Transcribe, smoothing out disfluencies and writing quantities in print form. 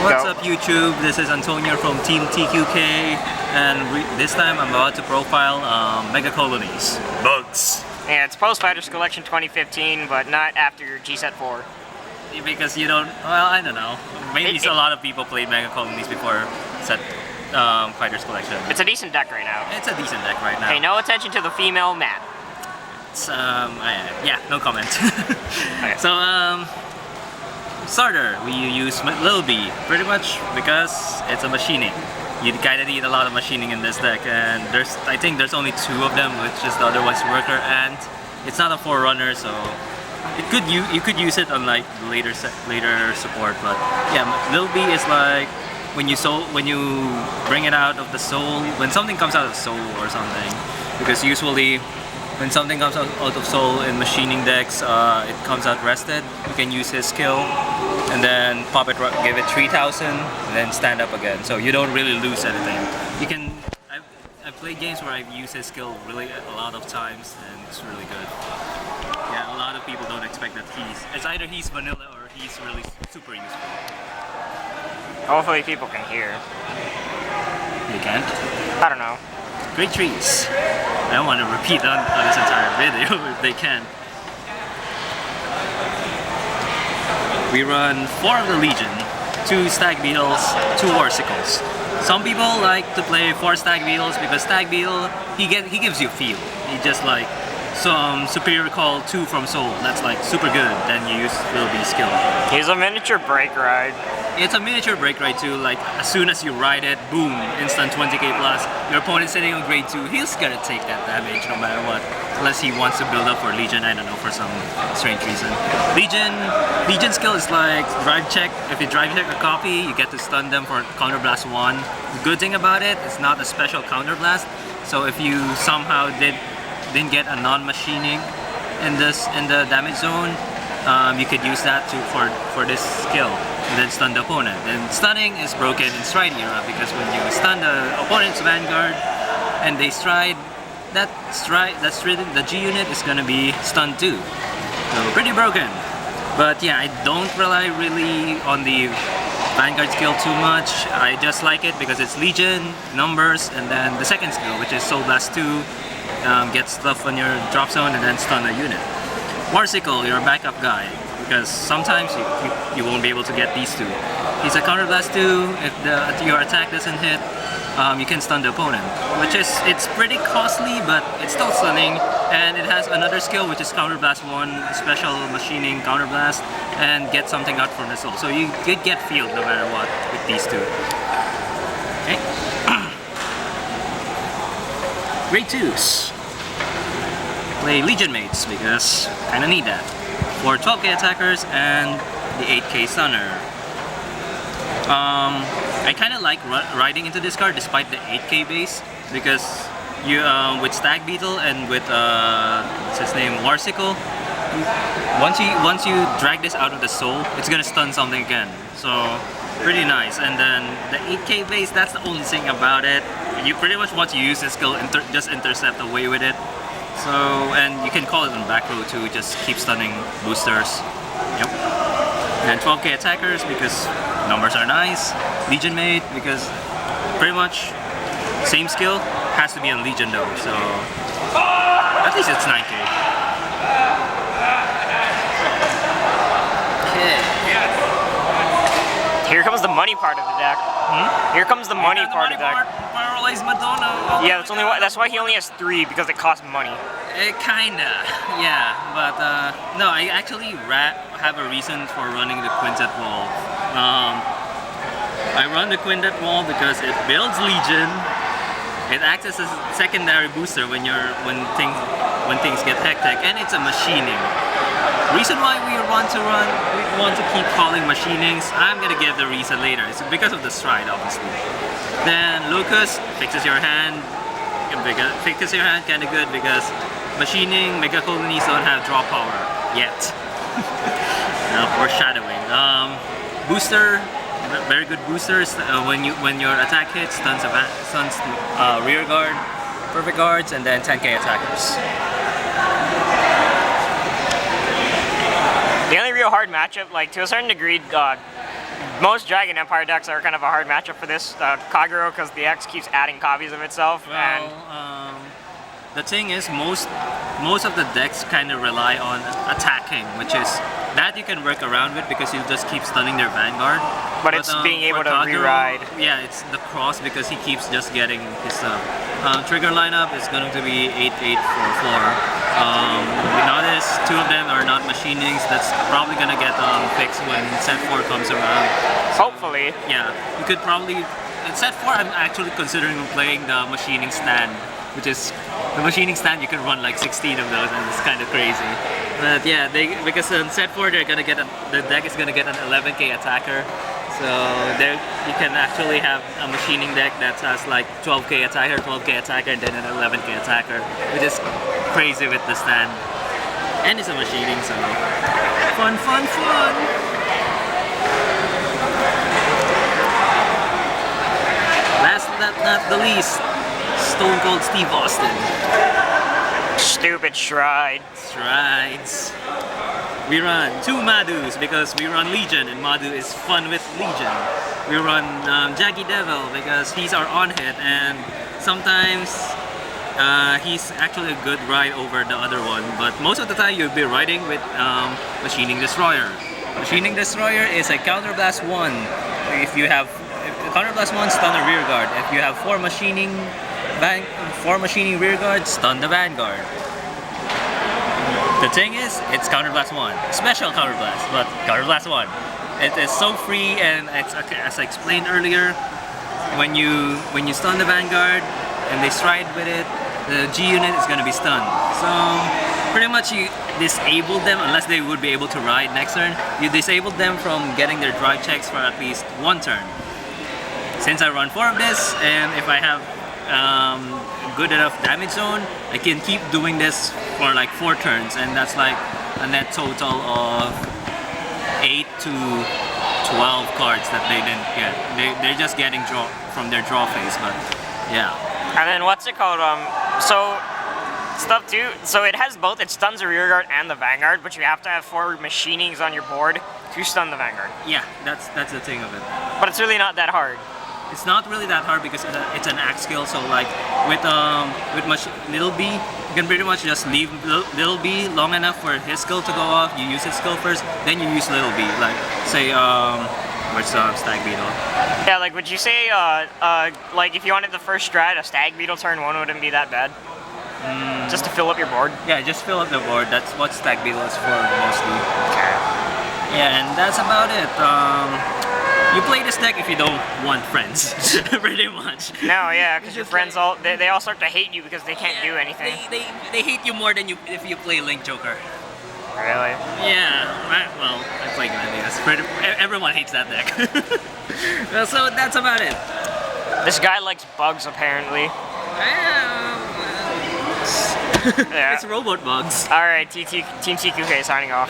What's up YouTube? This is Antonio from Team TQK, and this time I'm about to profile Mega Colonies. Bugs! Yeah, it's Post Fighters Collection 2015, but not after your G-Set 4. Because you don't, well, I don't know. Maybe a lot of people played Mega Colonies before set Fighters Collection. It's a decent deck right now. It's a decent deck right now. Pay no attention to the female map. It's, yeah, no comment. Okay. So, starter, we use Lil B, pretty much because it's a machining. You kinda need a lot of machining in this deck, and I think there's only 2 of them, which is the other one's Worker, and it's not a Forerunner, so you could use it on like later support. But yeah, Lil B is like when you bring it out of the soul, when something comes out of soul or something, because usually when something comes out of soul in machining decks, it comes out rested. You can use his skill and then pop it, give it 3,000, and then stand up again. So you don't really lose anything. You can. I've played games where I've used his skill really a lot of times, and it's really good. Yeah, a lot of people don't expect that it's either he's vanilla or he's really super useful. Hopefully people can hear. You can't? I don't know. Great trees. I don't want to repeat on this entire video if they can. We run 4 of the Legion, 2 Stag Beetles, 2 Warsicles. Some people like to play 4 Stag Beetles because Stag Beetle, he gives you feel. He just like some Superior Call 2 from Soul. That's like super good. Then you use Lil B's skill. He's a miniature break ride. It's a miniature break ride too, like as soon as you ride it, boom, instant 20k plus. Your opponent sitting on grade 2, he's gonna take that damage no matter what. Unless he wants to build up for Legion, I don't know, for some strange reason. Legion skill is like drive check. If you drive check a copy, you get to stun them for counterblast 1. The good thing about it, it's not a special counterblast. So if you somehow didn't get a non-machining in the damage zone, you could use that for this skill. And then stun the opponent. And stunning is broken in Stride era because when you stun the opponent's Vanguard and they stride, the G unit is gonna be stunned too. So pretty broken. But yeah, I don't rely really on the Vanguard skill too much. I just like it because it's Legion, numbers, and then the second skill, which is Soul Blast 2, gets stuff on your drop zone and then stun a unit. Warsicle, your backup guy, because sometimes you won't be able to get these 2. He's a counterblast 2. If your attack doesn't hit, you can stun the opponent, it's pretty costly, but it's still stunning. And it has another skill, which is counterblast 1, special machining counterblast, and get something out from the soul. So you could get field no matter what with these 2. Okay. Grade 2s. Play Legion mates because kinda need that. For 12k attackers and the 8k stunner. I kinda like riding into this card despite the 8k base because you with Stag Beetle and with what's his name, Warsicle, once you drag this out of the soul, it's gonna stun something again. So pretty nice. And then the 8k base, that's the only thing about it. You pretty much want to use this skill just intercept away with it. So, and you can call it on back row too, just keep stunning boosters. Yep. And 12k attackers because numbers are nice. Legion mate because pretty much same skill, has to be on Legion though, so at least it's 9k. Okay. Here comes the money part of the deck. Here comes the money part of the deck. Paralyzed Madonna. Yeah, that's why he only has 3, because it costs money. Kinda, yeah, but no, I actually have a reason for running the Quintet Wall. I run the Quintet Wall because it builds Legion. It acts as a secondary booster when things get hectic, and it's a machining. Reason why we want to keep calling machinings, I'm gonna give the reason later. It's because of the stride, obviously. Then Locust fixes your hand. Fixes your hand kinda good because machining Mega Colonies don't have draw power yet. Foreshadowing. Booster, very good boosters. When your attack hits, stuns rear guard, perfect guards, and then 10k attackers. The only real hard matchup, like to a certain degree, most Dragon Empire decks are kind of a hard matchup for this Kagero because the X keeps adding copies of itself. Well, the thing is, most of the decks kind of rely on attacking, which is that you can work around with because you just keep stunning their Vanguard. But it's being able to Kagero, re-ride. Yeah, it's the cross because he keeps just getting his trigger lineup is going to be 8-8-4-4. We notice two of them are not machinings. That's probably going to get fixed when set 4 comes around. Hopefully. Yeah, you could probably in set 4. I'm actually considering playing the machining stand, which is the machining stand. You can run like 16 of those, and it's kind of crazy. But yeah, because in set 4 they're gonna get the deck is gonna get an 11k attacker. So there you can actually have a machining deck that has like 12k attacker, 12k attacker, and then an 11k attacker, which is crazy with the stand. And it's a machining, so fun, fun, fun. Last but not the least, Stone Cold Steve Austin. Stupid Stride. Strides. We run 2 Madus because we run Legion, and Madu is fun with Legion. We run Jaggy Devil because he's our on-hit, and sometimes he's actually a good ride over the other one, but most of the time you'll be riding with Machining Destroyer. Machining Destroyer is a Counterblast 1. If you have Counterblast 1, stun a rear guard. If you have 4 machining rear guard, stun the Vanguard. The thing is, it's Counterblast 1. Special Counterblast, but Counterblast 1. It is so free, and it's, as I explained earlier, when you stun the Vanguard and they stride with it, the G unit is going to be stunned. So pretty much you disable them unless they would be able to ride next turn. You disable them from getting their drive checks for at least 1 turn. Since I run 4 of this, and if I have good enough damage zone, I can keep doing this for like 4 turns, and that's like a net total of 8 to 12 cards that they didn't get. They're just getting draw from their draw phase, but yeah. And then what's it called? So stuff too. So it has both. It stuns the rear guard and the Vanguard, but you have to have 4 machinings on your board to stun the Vanguard. Yeah, that's the thing of it. But it's really not that hard. It's not really that hard because it's an axe skill. So like with Little B, you can pretty much just leave Little B long enough for his skill to go off. You use his skill first, then you use Little B. Like say where's Stag Beetle? Yeah, like would you say like if you wanted the first strat, a Stag Beetle turn 1 wouldn't be that bad? Just to fill up your board? Yeah, just fill up the board. That's what Stag Beetle is for mostly. Okay. Yeah, and that's about it. You play this deck if you don't want friends, pretty much. No, yeah, because your friends all they all start to hate you because they can't do anything. They hate you more than if you play Link Joker. Really? Yeah. Well, I play Gladius. Everyone hates that deck. So that's about it. This guy likes bugs apparently. Yeah. It's robot bugs. All right, Team TQK signing off.